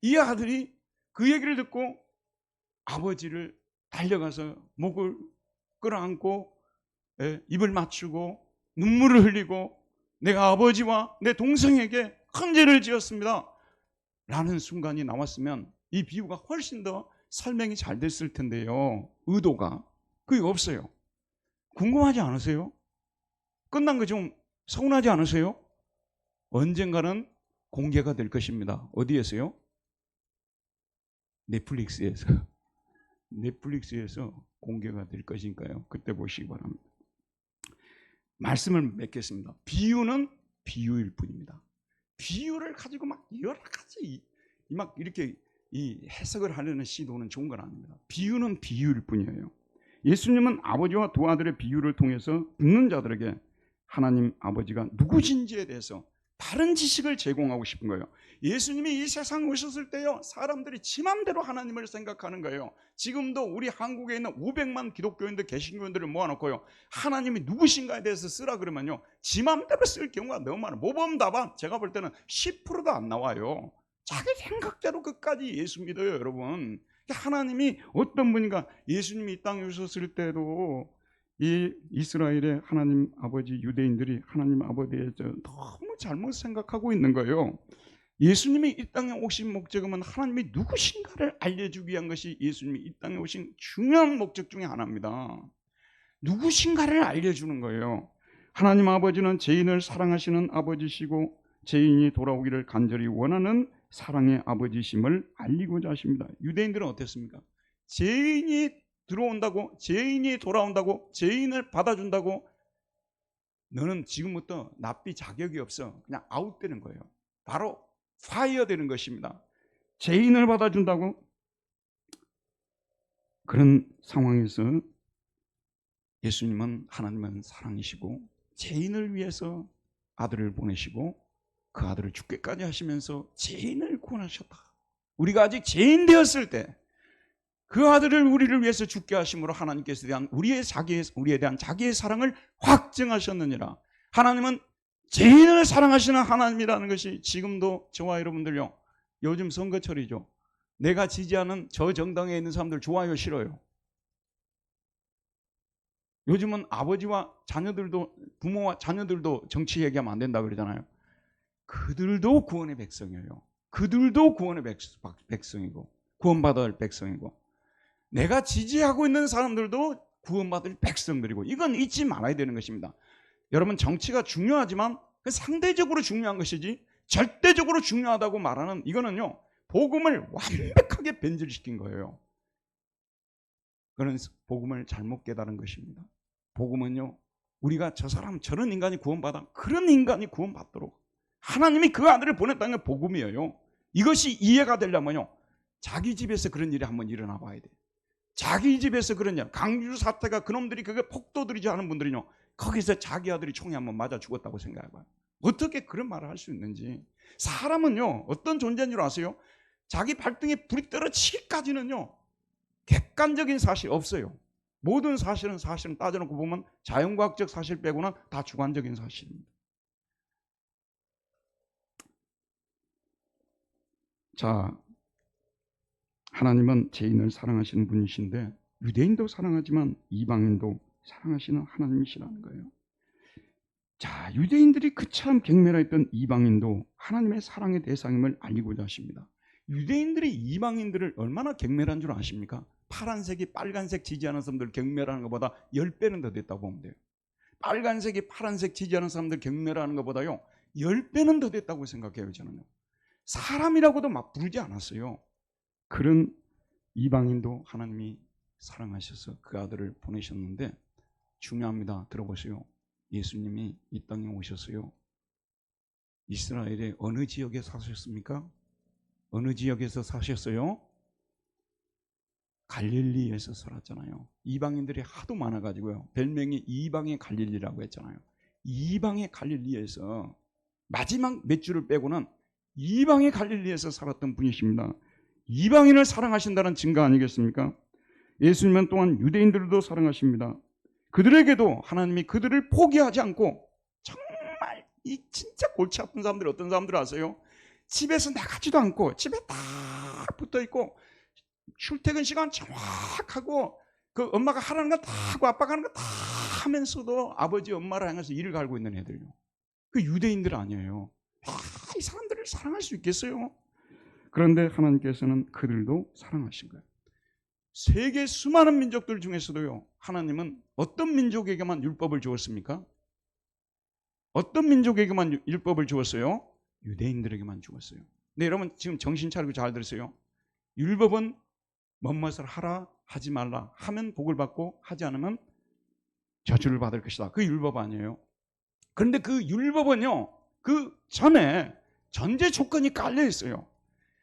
이 아들이 그 얘기를 듣고 아버지를 달려가서 목을 끌어안고 입을 맞추고 눈물을 흘리고 내가 아버지와 내 동생에게 큰 죄를 지었습니다 라는 순간이 나왔으면 이 비유가 훨씬 더 설명이 잘 됐을 텐데요. 의도가 그게 없어요. 궁금하지 않으세요? 끝난 거 좀 서운하지 않으세요? 언젠가는 공개가 될 것입니다. 어디에서요? 넷플릭스에서 공개가 될 것이니까요. 그때 보시기 바랍니다. 말씀을 맺겠습니다. 비유는 비유일 뿐입니다. 비유를 가지고 막 여러 가지 막 이렇게 이 해석을 하려는 시도는 좋은 건 아닙니다. 비유는 비유일 뿐이에요. 예수님은 아버지와 두 아들의 비유를 통해서 듣는 자들에게 하나님 아버지가 누구신지에 대해서 다른 지식을 제공하고 싶은 거예요. 예수님이 이 세상에 오셨을 때요, 사람들이 지 맘대로 하나님을 생각하는 거예요. 지금도 우리 한국에 있는 500만 기독교인들, 개신교인들을 모아놓고요, 하나님이 누구신가에 대해서 쓰라 그러면요, 지 맘대로 쓸 경우가 너무 많아요. 모범답안 제가 볼 때는 10%도 안 나와요. 자기 생각대로 끝까지 예수 믿어요, 여러분. 하나님이 어떤 분인가, 예수님이 이 땅에 오셨을 때도 이 이스라엘의 하나님 아버지 유대인들이 하나님 아버지에 대해서 너무 잘못 생각하고 있는 거예요. 예수님이 이 땅에 오신 목적은 하나님이 누구신가를 알려주기 위한 것이 예수님이 이 땅에 오신 중요한 목적 중에 하나입니다. 누구신가를 알려주는 거예요. 하나님 아버지는 죄인을 사랑하시는 아버지시고 죄인이 돌아오기를 간절히 원하는 사랑의 아버지심을 알리고자 하십니다. 유대인들은 어땠습니까? 죄인이 들어온다고, 죄인이 돌아온다고, 죄인을 받아준다고, 너는 지금부터 납비 자격이 없어, 그냥 아웃되는 거예요. 바로 파이어 되는 것입니다. 죄인을 받아준다고. 그런 상황에서 예수님은, 하나님은 사랑이시고 죄인을 위해서 아들을 보내시고 그 아들을 죽게까지 하시면서 죄인을 구원하셨다. 우리가 아직 죄인 되었을 때 그 아들을 우리를 위해서 죽게 하심으로 하나님께서 대한 우리에 대한 자기의 사랑을 확증하셨느니라. 하나님은 죄인을 사랑하시는 하나님이라는 것이 지금도 저와 여러분들요, 요즘 선거철이죠. 내가 지지하는 저 정당에 있는 사람들 좋아요, 싫어요? 요즘은 아버지와 자녀들도, 부모와 자녀들도 정치 얘기하면 안 된다 그러잖아요. 그들도 구원의 백성이에요. 그들도 구원의 백성이고 구원받아야 할 백성이고, 내가 지지하고 있는 사람들도 구원받을 백성들이고, 이건 잊지 말아야 되는 것입니다. 여러분, 정치가 중요하지만 상대적으로 중요한 것이지 절대적으로 중요하다고 말하는, 이거는요, 복음을 완벽하게 변질시킨 거예요. 그런 복음을 잘못 깨달은 것입니다. 복음은요, 우리가 저 사람 저런 인간이 구원받아, 그런 인간이 구원받도록 하나님이 그 아들을 보냈다는 게 복음이에요. 이것이 이해가 되려면요, 자기 집에서 그런 일이 한번 일어나 봐야 돼요. 자기 집에서 그런 일, 강주 사태가 그놈들이 그게 폭도들이지 않은 분들이요, 거기서 자기 아들이 총에 한번 맞아 죽었다고 생각해봐요. 어떻게 그런 말을 할 수 있는지. 사람은요, 어떤 존재인 줄 아세요? 자기 발등에 불이 떨어지기까지는요, 객관적인 사실 없어요. 모든 사실은 따져놓고 보면 자연과학적 사실 빼고는 다 주관적인 사실입니다. 자, 하나님은 죄인을 사랑하시는 분이신데 유대인도 사랑하지만 이방인도 사랑하시는 하나님이시라는 거예요. 자, 유대인들이 그처럼 경멸했던 이방인도 하나님의 사랑의 대상임을 알리고자 하십니다. 유대인들이 이방인들을 얼마나 경멸한 줄 아십니까? 파란색이 빨간색 지지하는 사람들 경멸하는 것보다 10배는 더 됐다고 보면 돼요. 빨간색이 파란색 지지하는 사람들 경멸하는 것보다요 10배는 더 됐다고 생각해요. 저는요. 사람이라고도 막 부르지 않았어요. 그런 이방인도 하나님이 사랑하셔서 그 아들을 보내셨는데, 중요합니다. 들어보세요. 예수님이 이 땅에 오셨어요. 이스라엘의 어느 지역에 사셨습니까? 어느 지역에서 사셨어요? 갈릴리에서 살았잖아요. 이방인들이 하도 많아가지고요, 별명이 이방의 갈릴리라고 했잖아요. 이방의 갈릴리에서 마지막 몇 주를 빼고는 이방의 갈릴리에서 살았던 분이십니다. 이방인을 사랑하신다는 증거 아니겠습니까? 예수님은 또한 유대인들도 사랑하십니다. 그들에게도 하나님이 그들을 포기하지 않고, 정말 이 진짜 골치 아픈 사람들 어떤 사람들 아세요? 집에서 나가지도 않고 집에 딱 붙어있고 출퇴근 시간 정확하고 그 엄마가 하라는 거 다 하고 아빠가 하는 거 다 하면서도 아버지 엄마를 향해서 일을 갈고 있는 애들요. 그 유대인들 아니에요. 이 사람들을 사랑할 수 있겠어요? 그런데 하나님께서는 그들도 사랑하신 거예요. 세계 수많은 민족들 중에서도요, 하나님은 어떤 민족에게만 율법을 주었습니까? 어떤 민족에게만 율법을 주었어요? 유대인들에게만 주었어요. 근데 여러분 지금 정신 차리고 잘 들으세요. 율법은 뭐뭇을 하라 하지 말라 하면 복을 받고 하지 않으면 저주를 받을 것이다. 그 율법 아니에요. 그런데 그 율법은요, 그 전에 전제 조건이 깔려 있어요.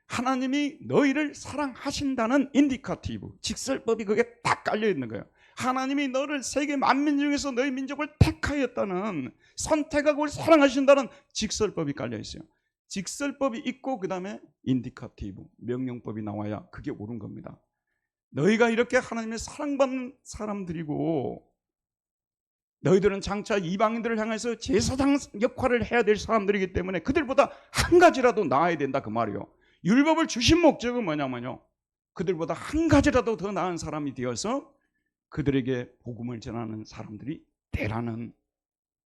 하나님이 너희를 사랑하신다는 인디카티브, 직설법이 그게 딱 깔려 있는 거예요. 하나님이 너를 세계 만민 중에서 너희 민족을 택하였다는, 선택하고 사랑하신다는 직설법이 깔려 있어요. 직설법이 있고 그 다음에 인디카티브, 명령법이 나와야 그게 옳은 겁니다. 너희가 이렇게 하나님의 사랑받는 사람들이고, 너희들은 장차 이방인들을 향해서 제사장 역할을 해야 될 사람들이기 때문에 그들보다 한 가지라도 나아야 된다, 그 말이에요. 율법을 주신 목적은 뭐냐면요, 그들보다 한 가지라도 더 나은 사람이 되어서 그들에게 복음을 전하는 사람들이 되라는.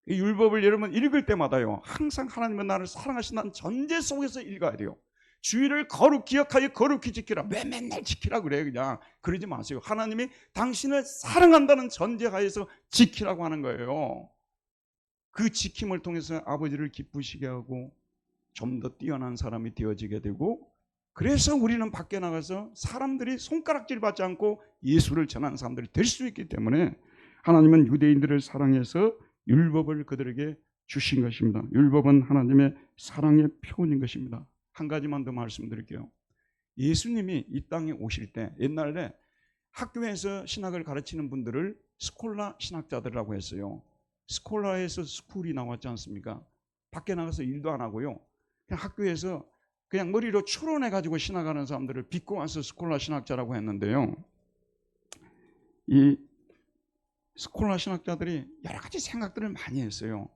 이 율법을 여러분 읽을 때마다요, 항상 하나님은 나를 사랑하신다는 전제 속에서 읽어야 돼요. 주의를 거룩히 기억하여 거룩히 지키라. 왜 맨날 지키라 그래요? 그냥 그러지 마세요. 하나님이 당신을 사랑한다는 전제하에서 지키라고 하는 거예요. 그 지킴을 통해서 아버지를 기쁘시게 하고 좀 더 뛰어난 사람이 되어지게 되고, 그래서 우리는 밖에 나가서 사람들이 손가락질 받지 않고 예수를 전하는 사람들이 될 수 있기 때문에 하나님은 유대인들을 사랑해서 율법을 그들에게 주신 것입니다. 율법은 하나님의 사랑의 표현인 것입니다. 한 가지만 더 말씀드릴게요. 예수님이 이 땅에 오실 때 옛날에 학교에서 신학을 가르치는 분들을 스콜라 신학자들이라고 했어요. 스콜라에서 스쿨이 나왔지 않습니까? 밖에 나가서 일도 안 하고요, 그냥 학교에서 그냥 머리로 추론해가지고 신학하는 사람들을 빚고 와서 스콜라 신학자라고 했는데요, 이 스콜라 신학자들이 여러 가지 생각들을 많이 했어요.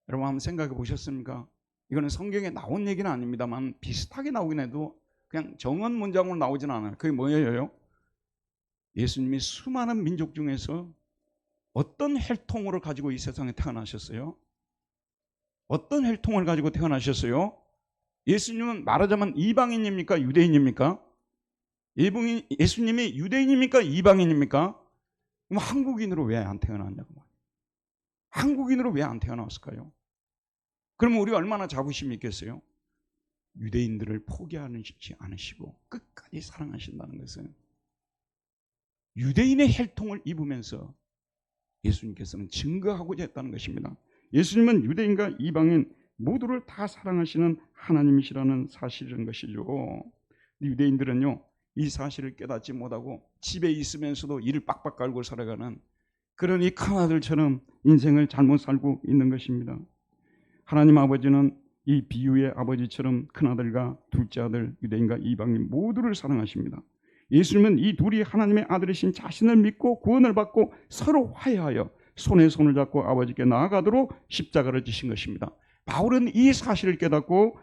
여러분 한번 생각해 보셨습니까? 이거는 성경에 나온 얘기는 아닙니다만 비슷하게 나오긴 해도 그냥 정언 문장으로 나오진 않아요. 그게 뭐예요? 예수님이 수많은 민족 중에서 어떤 혈통으로 가지고 이 세상에 태어나셨어요? 어떤 혈통을 가지고 태어나셨어요? 예수님은 말하자면 이방인입니까? 유대인입니까? 예수님이 유대인입니까? 이방인입니까? 그럼 한국인으로 왜 안 태어났냐고 말이에요. 한국인으로 왜 안 태어났을까요? 그러면 우리가 얼마나 자부심이 있겠어요? 유대인들을 포기하지 않으시고 끝까지 사랑하신다는 것은 유대인의 혈통을 입으면서 예수님께서는 증거하고자 했다는 것입니다. 예수님은 유대인과 이방인 모두를 다 사랑하시는 하나님이시라는 사실인 것이죠. 유대인들은요, 이 사실을 깨닫지 못하고 집에 있으면서도 이를 빡빡 깔고 살아가는 그런 이 큰아들처럼 인생을 잘못 살고 있는 것입니다. 하나님 아버지는 이 비유의 아버지처럼 큰아들과 둘째 아들, 유대인과 이방인 모두를 사랑하십니다. 예수님은 이 둘이 하나님의 아들이신 자신을 믿고 구원을 받고 서로 화해하여 손에 손을 잡고 아버지께 나아가도록 십자가를 지신 것입니다. 바울은 이 사실을 깨닫고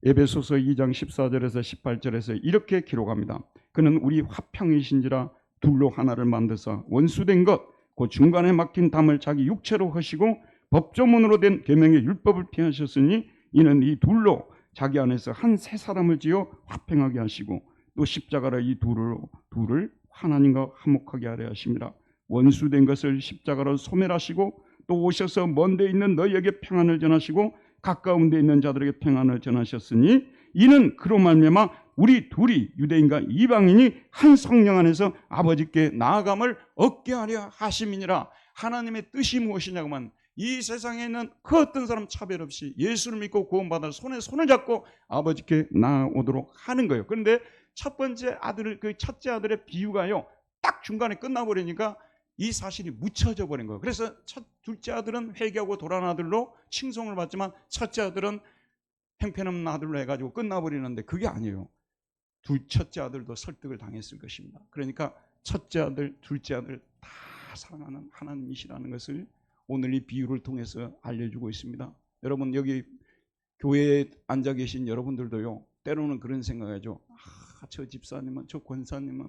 에베소서 2장 14절에서 18절에서 이렇게 기록합니다. 그는 우리 화평이신지라 둘로 하나를 만드사 원수된 것 그 중간에 막힌 담을 자기 육체로 하시고 법조문으로 된 계명의 율법을 피하셨으니 이는 이 둘로 자기 안에서 한 새 사람을 지어 화평하게 하시고 또 십자가로 이 둘을 하나님과 화목하게 하려 하십니다. 원수된 것을 십자가로 소멸하시고 또 오셔서 먼 데 있는 너희에게 평안을 전하시고 가까운 데 있는 자들에게 평안을 전하셨으니 이는 그로 말미암아 우리 둘이 유대인과 이방인이 한 성령 안에서 아버지께 나아감을 얻게 하려 하심이니라. 하나님의 뜻이 무엇이냐고 하면 이 세상에 있는 그 어떤 사람 차별 없이 예수를 믿고 구원받아 손에 손을 잡고 아버지께 나아오도록 하는 거예요. 그런데 첫 번째 아들, 그 첫째 아들의 비유가요, 딱 중간에 끝나버리니까 이 사실이 묻혀져 버린 거예요. 그래서 둘째 아들은 회개하고 돌아온 아들로 칭송을 받지만 첫째 아들은 형편없는 아들로 해가지고 끝나버리는데 그게 아니에요. 첫째 아들도 설득을 당했을 것입니다. 그러니까 첫째 아들, 둘째 아들 다 사랑하는 하나님이시라는 것을 오늘 이 비유를 통해서 알려주고 있습니다. 여러분, 여기 교회에 앉아 계신 여러분들도요, 때로는 그런 생각하죠. 저 집사님은, 저 권사님은,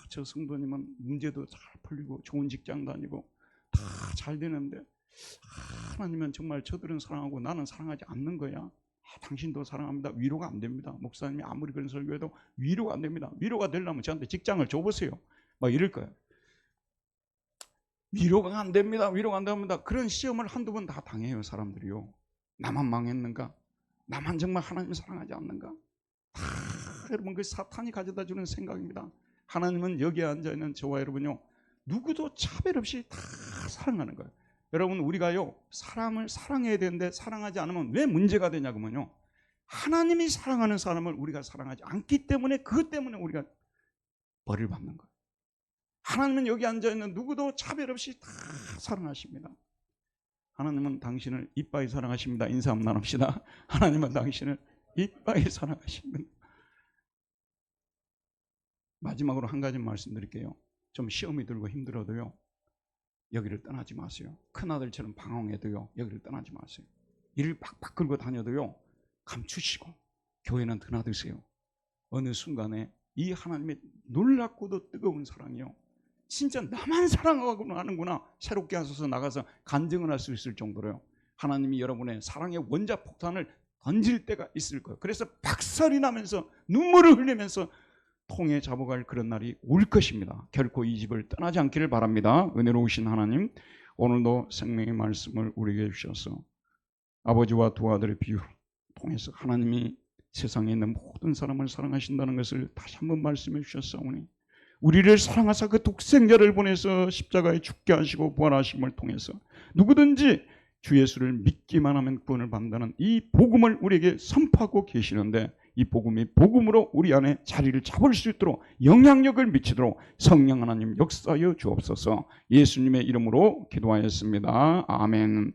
저 성도님은 문제도 잘 풀리고 좋은 직장 다니고 다 잘 되는데 하나님은 정말 저들은 사랑하고 나는 사랑하지 않는 거야. 당신도 사랑합니다. 위로가 안 됩니다. 목사님이 아무리 그런 설교해도 위로가 안 됩니다. 위로가 되려면 저한테 직장을 줘보세요. 막 이럴 거예요. 위로가 안 됩니다. 위로가 안 됩니다. 그런 시험을 한두 번 다 당해요, 사람들이요. 나만 망했는가? 나만 정말 하나님을 사랑하지 않는가? 여러분, 그 사탄이 가져다 주는 생각입니다. 하나님은 여기에 앉아있는 저와 여러분요, 누구도 차별 없이 다 사랑하는 거예요. 여러분, 우리가요, 사람을 사랑해야 되는데 사랑하지 않으면 왜 문제가 되냐면요, 하나님이 사랑하는 사람을 우리가 사랑하지 않기 때문에, 그것 때문에 우리가 벌을 받는 거예요. 하나님은 여기 앉아있는 누구도 차별 없이 다 사랑하십니다. 하나님은 당신을 이빠이 사랑하십니다. 인사 한번 나눕시다. 하나님은 당신을 이빠이 사랑하십니다. 마지막으로 한 가지 말씀드릴게요. 좀 시험이 들고 힘들어도요, 여기를 떠나지 마세요. 큰아들처럼 방황해도요, 여기를 떠나지 마세요. 일을 팍팍 끌고 다녀도요, 감추시고 교회는 드나드세요. 어느 순간에 이 하나님의 놀랍고도 뜨거운 사랑이요, 진짜 나만 사랑하고 하는구나, 새롭게 하셔서 나가서 간증을 할 수 있을 정도로요, 하나님이 여러분의 사랑의 원자폭탄을 던질 때가 있을 거예요. 그래서 박살이 나면서 눈물을 흘리면서 통에 잡아갈 그런 날이 올 것입니다. 결코 이 집을 떠나지 않기를 바랍니다. 은혜로우신 하나님, 오늘도 생명의 말씀을 우리에게 주셔서 아버지와 두 아들의 비유를 통해서 하나님이 세상에 있는 모든 사람을 사랑하신다는 것을 다시 한번 말씀해 주셨사오니, 우리를 사랑하사 그 독생자를 보내서 십자가에 죽게 하시고 부활하심을 통해서 누구든지 주 예수를 믿기만 하면 구원을 받는다는 이 복음을 우리에게 선포하고 계시는데, 이 복음이 복음으로 우리 안에 자리를 잡을 수 있도록 영향력을 미치도록 성령 하나님 역사하여 주옵소서. 예수님의 이름으로 기도하였습니다. 아멘.